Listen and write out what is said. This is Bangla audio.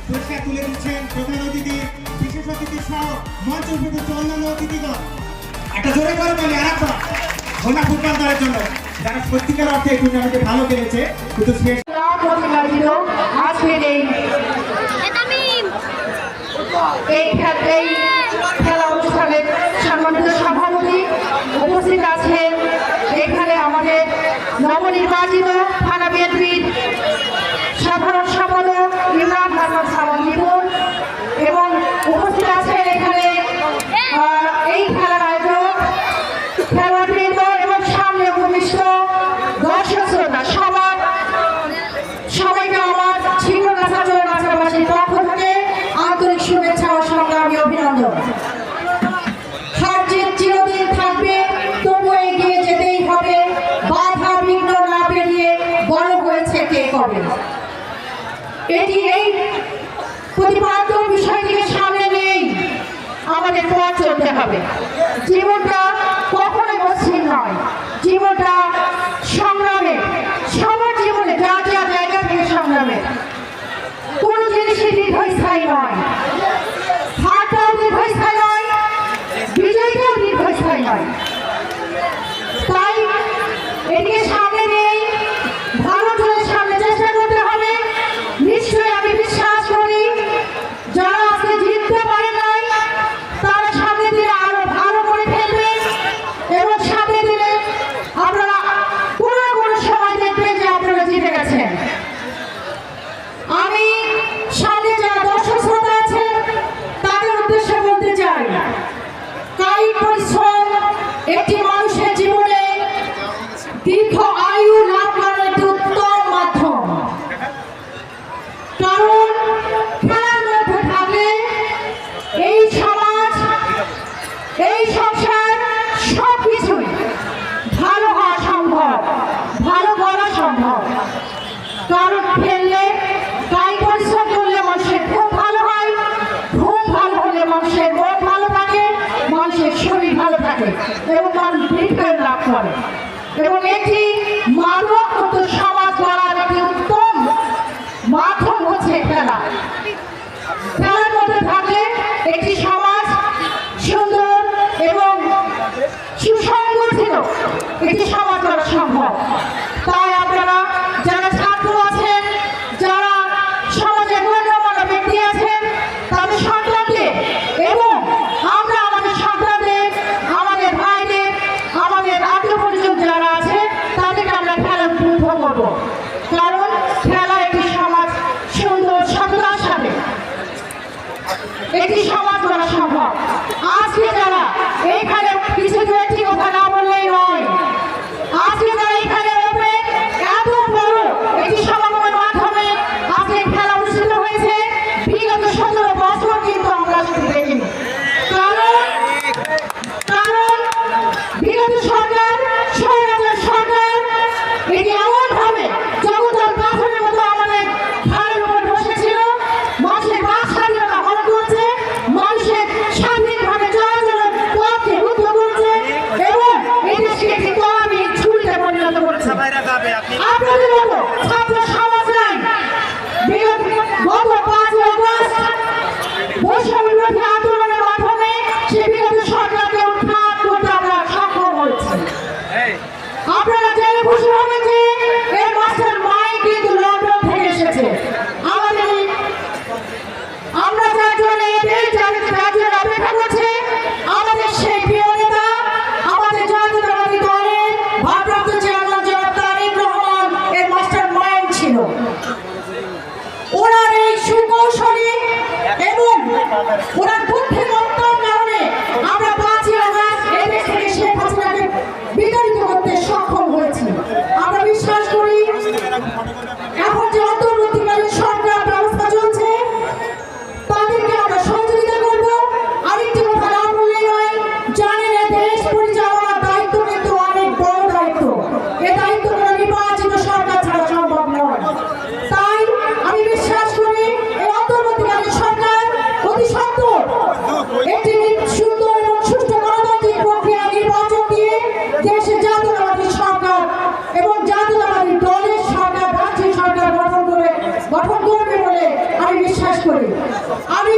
পুরস্কার তুলে দিচ্ছেন প্রধান অতিথি, বিশেষ অতিথি সহ মঞ্চ উপস্থিত অন্যান্য অতিথিগণ। একটা জোরে করে বলি আরেকবার ঘোনা ফুটবল দলের জন্য, যারা সত্যিকার অর্থে এই টুর্নামেন্টে ভালো খেলেছে কিন্তু আজকের এই খেলা অনুষ্ঠানের সম্মানিত সভাপতি উপস্থিত আছেন এখানে আমাদের নবনির্বাচিত থানা বিএনপির সাধারণ সম্পাদক ইমরান হাসান সালাম লিটন এবং উপস্থিত আছেন এখানে এই খেলার আয়োজক খেলোয়াড়বৃন্দ এবং সামনে উপবিষ্ট দর্শক শ্রোতা সবাইকে আমার ছিন্নগাছা চৌরাস্তাবাসীর পক্ষ থেকে আন্তরিক শুভেচ্ছা ও সংগ্রামী অভিনন্দন। হার জিত চিরদিন থাকবে, তবু এগিয়ে যেতেই হবে, বাধা বিঘ্ন না পেরিয়ে বড় হয়েছে কে কবে। এটি এই প্রতিপাদ্য বিষয়টিকে সামনে নিয়েই আমাদের পথ চলতে হবে। জীবনটা কখনো মসৃণ নয়, জীবনটা সংগ্রামে, সবার জীবনে যা যা জায়গা থেকে সংগ্রামে। কোনো জিনিসই দীর্ঘস্থায়ী নয়, হারটাও দীর্ঘস্থায়ী নয়, বিজয়টাও দীর্ঘস্থায়ী নয়। তাই এটিকে সামনে নিয়েই ভালো করে সামনে চেষ্টা করতে হবে। নিশ্চয়ই আমি বিশ্বাস করি যারা আজকে জিততে পারে নাই তারা সামনে দিলে আরো ভালো করে খেলবেন এবং সামনে দিলে আপনারা কোনো সময় দেখবেন যে আপনারা জিতে গেছেন। আমি সামনে যারা দর্শক শ্রোতা আছেন তাদের উদ্দেশ্যে বলতে চাই, কায়িক পরিশ্রম একটি মানুষের জীবনে দীর্ঘ আয়ু লাভ করার একটি উত্তম মাধ্যম। কারণ খেলার মধ্যে থাকলে এই সমাজ, এই সংসার সবকিছুই ভালো হওয়া সম্ভব, ভালো করা সম্ভব। কারণ খেললে, কায়িক পরিশ্রম করলে মানুষের খুব ভালো হয়, খুব ভালো হলে মানুষের মন ভালো থাকে, মানুষের শরীর ভালো থাকে এবং মানুষ দীর্ঘায়ু লাভ করে। এবং এটি মানব মতো সমাজ গড়ার একটি উত্তম মাধ্যম হচ্ছে খেলা। খেলার মধ্যে থাকলে একটি সমাজ সুন্দর এবং সুসংগঠিত একটি সমাজ গড়া সম্ভব। তাই আপনারা যারা ছাত্র আছেন, যারা সমাজে গণ্যমান্য ব্যক্তি আছেন, তাদের সন্তানকে এবং আমরা আমাদের সন্তানদের, আমাদের ভাইদের, আমাদের আত্মীয় পরিজন যারা আছে তাদেরকে আমরা খেলা উদ্বুদ্ধ করব। কারণ খেলা একটি সমাজ সুন্দর সততার সাথে একটি সমাজ গড়া সম্ভব। আজকে যারা এইখানে কিছু দু একটি কথা না বললেই নয়, আজকে যারা এখানে এত বড় একটি সমাগমের মাধ্যমে আজকে খেলা অনুষ্ঠিত হয়েছে, বিগত 17 বছর কিন্তু আমরা শুধু দেখিনি। কারণ বিগত সরকার, স্বৈরাচার সরকার এটি এমনভাবে জগতের পাথরের মতো আমাদের ঘাড়ের উপর বসেছিল, মানুষের বাক স্বাধীনতা হরণ করছে, মানুষের স্বাধীনভাবে চলাচলের পথকে রুদ্ধ করছে এবং এই দেশকে একটি গোলামী ঝুড়িতে পরিণত করছে। আপনাদের মতো ছাত্র সমাজ নাই গত 5 আগস্ট বৈষম্য বিরোধী আন্দোলনের মাধ্যমে সে বিগত সরকারকে উৎখাত করতে আমরা সক্ষম হয়েছি। আপনারা জেনে খুশি হবেন যে এর মাস্টার মাইন্ড কিন্তু লন্ডন থেকে এসেছে। আমরা যার জন্য এই রাজ্যের অপেক্ষা করছে, আমাদের সেই প্রিয় নেতা, আমাদের জাতীয়তাবাদী দলের ভারপ্রাপ্ত চেয়ারম্যান জনাব তারেক রহমান এর মাস্টার মাইন্ড ছিল। ওনার এই সুকৌশলী এবং ওনার বুদ্ধিমত্তার কারণে আমরা 5 আগস্ট এই দেশ থেকে শেখ হাসিনাকে বিতাড়িত করতে সক্ষম হয়েছি। আমরা বিশ্বাস করি এখন যে অন্তর্বর্তীকালীন সরকার ব্যবস্থা চলছে তাদেরকে আমরা সহযোগিতা করব। আরেকটি কথা না বললেই নয়, জানেন এই দেশ পরিচালনার দায়িত্ব কিন্তু অনেক বড় দায়িত্ব। এ দায়িত্ব কোনো নির্বাচিত সরকার ছাড়া সম্ভব নয়। তাই আমি বিশ্বাস করি এই অন্তর্বর্তীকালীন সরকার অতি সত্বর করে আমি